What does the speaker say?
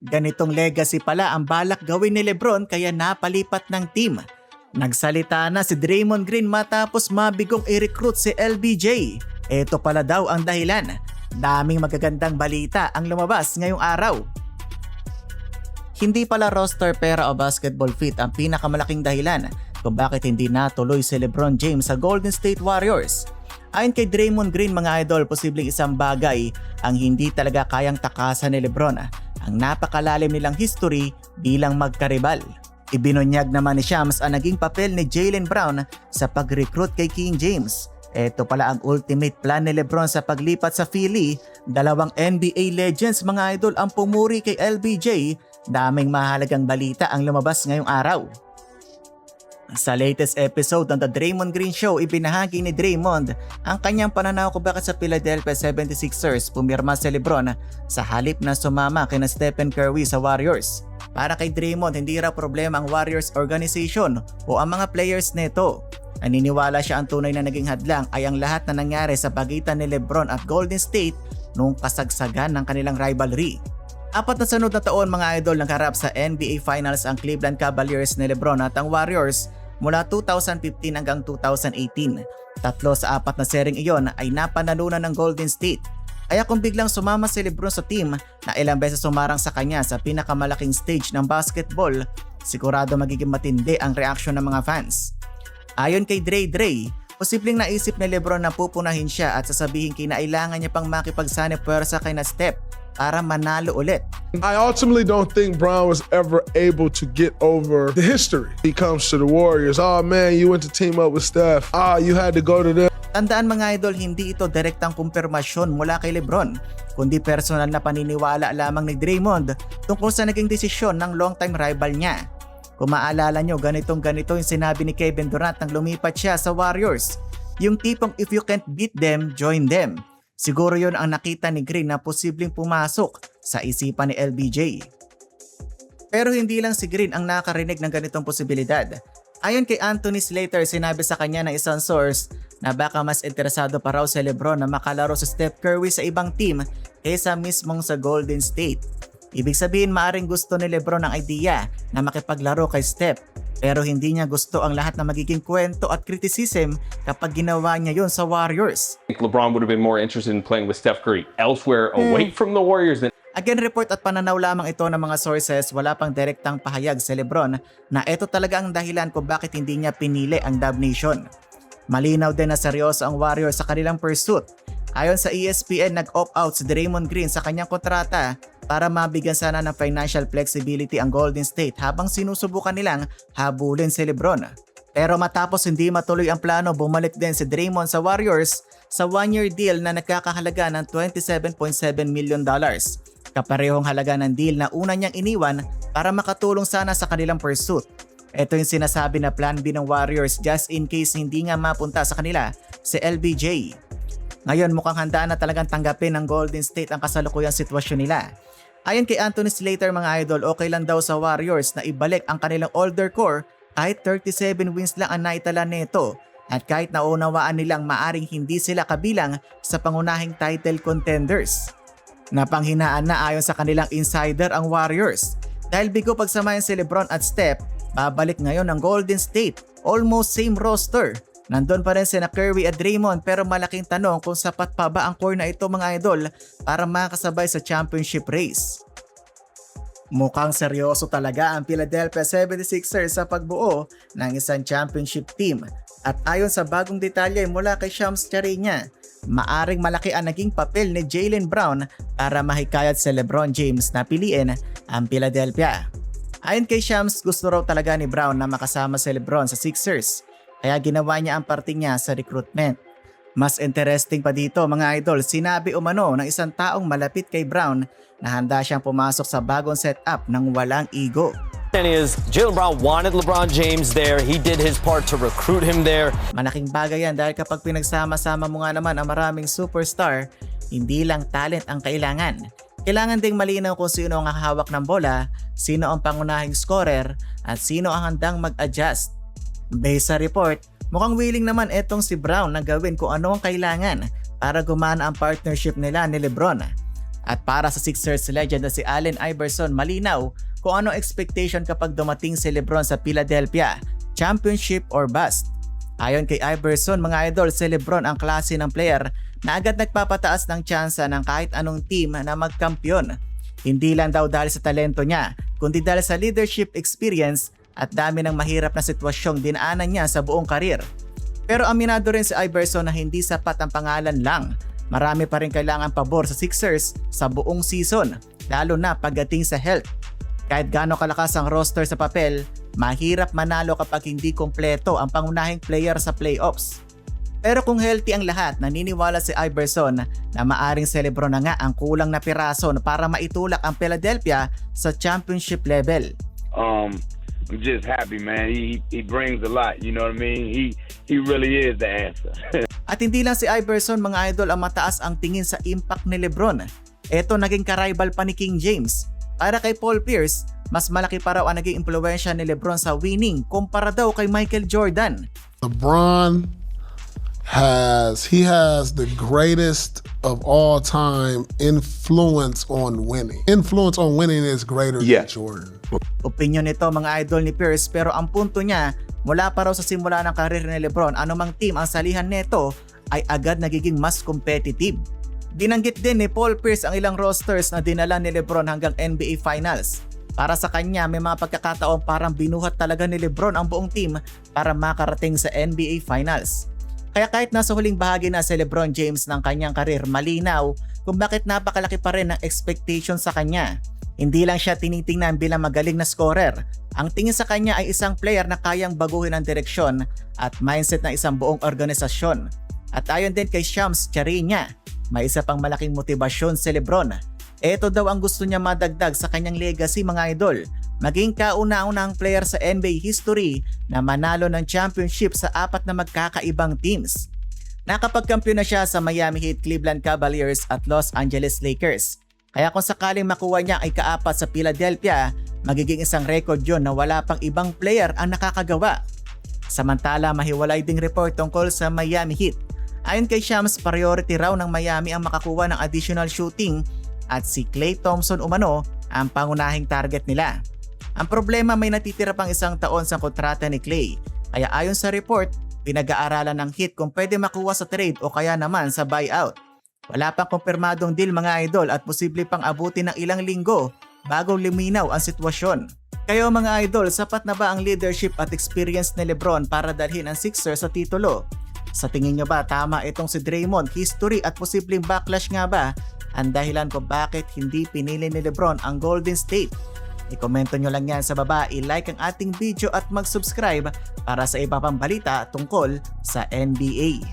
Ganitong legacy pala ang balak gawin ni Lebron kaya napalipat ng team. Nagsalita na si Draymond Green matapos mabigong i-recruit si LBJ. Ito pala daw ang dahilan. Daming magagandang balita ang lumabas ngayong araw. Hindi pala roster, pera o basketball fit ang pinakamalaking dahilan kung bakit hindi natuloy si LeBron James sa Golden State Warriors. Ayon kay Draymond Green, mga idol, posibleng isang bagay ang hindi talaga kayang takasan ni LeBron ang napakalalim nilang history bilang magkaribal. Ibinunyag naman ni Shams ang naging papel ni Jaylen Brown sa pag-recruit kay King James. Ito pala ang ultimate plan ni LeBron sa paglipat sa Philly. Dalawang NBA legends, mga idol, ang pumuri kay LBJ. Daming mahalagang balita ang lumabas ngayong araw. Sa latest episode ng The Draymond Green Show, ibinahagi ni Draymond ang kanyang pananaw kung bakit sa Philadelphia 76ers pumirma si LeBron sa halip na sumama kina Stephen Curry sa Warriors. Para kay Draymond, hindi raw problema ang Warriors organization o ang mga players nito. Naniniwala siya ang tunay na naging hadlang ay ang lahat na nangyari sa pagitan ni LeBron at Golden State noong kasagsagan ng kanilang rivalry. 4 na sunod na taon, mga idol, nagharap sa NBA Finals ang Cleveland Cavaliers ni LeBron at ang Warriors mula 2015 hanggang 2018. 3 sa 4 na sering iyon ay napanalunan ng Golden State. Kaya kung biglang sumama si LeBron sa team na ilang beses sumarang sa kanya sa pinakamalaking stage ng basketball, sigurado magiging matindi ang reaksyon ng mga fans. Ayon kay Dre, posibleng naisip ni LeBron na pupunahin siya at sasabihin kinailangan niya pang makipagsanib puwersa kay na Steph para manalo ulit. I ultimately don't think Brown was ever able to get over the history. He comes to the Warriors. Oh man, you went to team up with Steph. You had to go to them. Tandaan, mga idol, hindi ito direktang kumpirmasyon mula kay LeBron, kundi personal na paniniwala lamang ni Draymond tungkol sa naging desisyon ng long-time rival niya. Kung maalala nyo, ganito yung sinabi ni Kevin Durant nang lumipat siya sa Warriors. Yung tipong if you can't beat them, join them. Siguro yon ang nakita ni Green na posibleng pumasok sa isipan ni LBJ. Pero hindi lang si Green ang nakarinig ng ganitong posibilidad. Ayon kay Anthony Slater, sinabi sa kanya ng isang source na baka mas interesado pa raw si LeBron na makalaro sa Steph Curry sa ibang team kaysa mismong sa Golden State. Ibig sabihin, maaring gusto ni LeBron ang idea na makipaglaro kay Steph, pero hindi niya gusto ang lahat na magiging kwento at criticism kapag ginawa niya yon sa Warriors. I think LeBron would have been more interested in playing with Steph Curry elsewhere away from the Warriors than. Again, report at pananaw lamang ito ng mga sources, wala pang direktang pahayag si LeBron na ito talaga ang dahilan kung bakit hindi niya pinili ang Dub Nation. Malinaw din na seryoso ang Warriors sa kanilang pursuit. Ayon sa ESPN, nag-opt out si Draymond Green sa kanyang kontrata para mabigyan sana ng financial flexibility ang Golden State habang sinusubukan nilang habulin si LeBron. Pero matapos hindi matuloy ang plano, bumalik din si Draymond sa Warriors sa 1-year deal na nagkakahalaga ng $27.7 million. Kaparehong halaga ng deal na una niyang iniwan para makatulong sana sa kanilang pursuit. Ito yung sinasabi na plan B ng Warriors just in case hindi nga mapunta sa kanila si LBJ. Ngayon, mukhang handa na talagang tanggapin ng Golden State ang kasalukuyang sitwasyon nila. Ayon kay Anthony Slater, mga idol, okay lang daw sa Warriors na ibalik ang kanilang older core kahit 37 wins lang ang naitala nito at kahit naunawaan nilang maaring hindi sila kabilang sa pangunahing title contenders. Napanghinaan na ayon sa kanilang insider ang Warriors. Dahil bigo pagsamahin si LeBron at Steph, babalik ngayon ang Golden State. Almost same roster. Nandun pa rin sina Curry at Draymond, pero malaking tanong kung sapat pa ba ang core na ito, mga idol, para makasabay sa championship race. Mukhang seryoso talaga ang Philadelphia 76ers sa pagbuo ng isang championship team. At ayon sa bagong detalye mula kay Shams Charania, maaring malaki ang naging papel ni Jaylen Brown para mahikayat si LeBron James na piliin ang Philadelphia. Ayon kay Shams, gusto raw talaga ni Brown na makasama si LeBron sa Sixers. Kaya ginawa niya ang parte niya sa recruitment. Mas interesting pa dito, mga idol, sinabi umano ng isang taong malapit kay Brown na handa siyang pumasok sa bagong setup ng walang ego. Jaylen Brown wanted LeBron James there. He did his part to recruit him there. Malaking bagay yan dahil kapag pinagsama-sama mo nga naman ang maraming superstar, hindi lang talent ang kailangan. Kailangan ding malinaw kung sino ang hahawak ng bola, sino ang pangunahing scorer, at sino ang handang mag-adjust. Based sa report, mukhang willing naman etong si Brown na gawin kung ano ang kailangan para gumana ang partnership nila ni LeBron. At para sa Sixers legend na si Allen Iverson, malinaw kung anong expectation kapag dumating si LeBron sa Philadelphia, championship or bust. Ayon kay Iverson, mga idol, si LeBron ang klase ng player na agad nagpapataas ng tsansa ng kahit anong team na magkampiyon. Hindi lang daw dahil sa talento niya, kundi dahil sa leadership experience at dami ng mahirap na sitwasyong dinaanan niya sa buong karir. Pero aminado rin si Iverson na hindi sapat ang pangalan lang. Marami pa rin kailangan pabor sa Sixers sa buong season, lalo na pagdating sa health. Kahit gaano kalakas ang roster sa papel, mahirap manalo kapag hindi kompleto ang pangunahing player sa playoffs. Pero kung healthy ang lahat, naniniwala si Iverson na maaring si LeBron na nga ang kulang na piraso para maitulak ang Philadelphia sa championship level. I'm just happy, man. He brings a lot, you know what I mean? He really is the answer. At hindi lang si Iverson, mga idol, ang mataas ang tingin sa impact ni LeBron. Ito naging ka-rival pa ni King James. Para kay Paul Pierce, mas malaki pa raw ang naging impluwensya ni LeBron sa winning kumpara daw kay Michael Jordan. LeBron has the greatest of all time influence on winning. Influence on winning is greater than Jordan. Opinyon nito mga idol ni Pierce, pero ang punto niya, mula pa raw sa simula ng karir ni LeBron, anumang team ang salihan nito ay agad nagiging mas competitive. Binanggit din ni Paul Pierce ang ilang rosters na dinala ni LeBron hanggang NBA Finals. Para sa kanya, may mga pagkakataon parang binuhat talaga ni LeBron ang buong team para makarating sa NBA Finals. Kaya kahit nasa huling bahagi na si LeBron James ng kanyang karir, malinaw kung bakit napakalaki pa rin ang expectation sa kanya. Hindi lang siya tinitingnan bilang magaling na scorer. Ang tingin sa kanya ay isang player na kayang baguhin ang direksyon at mindset ng isang buong organisasyon. At ayon din kay Shams Charania, may isa pang malaking motibasyon si LeBron. Ito daw ang gusto niya madagdag sa kanyang legacy, mga idol. Maging kauna-unahang player sa NBA history na manalo ng championship sa 4 na magkakaibang teams. Nakapagkampiyon na siya sa Miami Heat, Cleveland Cavaliers at Los Angeles Lakers. Kaya kung sakaling makuha niya ay kaapat sa Philadelphia, magiging isang record yun na wala pang ibang player ang nakakagawa. Samantala, mahiwalay ding report tungkol sa Miami Heat. Ayon kay Shams, priority raw ng Miami ang makakuha ng additional shooting at si Klay Thompson umano ang pangunahing target nila. Ang problema, may natitira pang 1 taon sa kontrata ni Klay. Kaya ayon sa report, pinag-aaralan ng Heat kung pwede makuha sa trade o kaya naman sa buyout. Wala pang kumpirmadong deal, mga idol, at posible pang abutin ng ilang linggo bago luminaw ang sitwasyon. Kayo mga idol, sapat na ba ang leadership at experience ni LeBron para dalhin ang Sixers sa titulo? Sa tingin nyo ba tama itong si Draymond, history at posibleng backlash nga ba ang dahilan kung bakit hindi pinili ni LeBron ang Golden State? I-komento nyo lang yan sa baba, i-like ang ating video at mag-subscribe para sa iba pang balita tungkol sa NBA.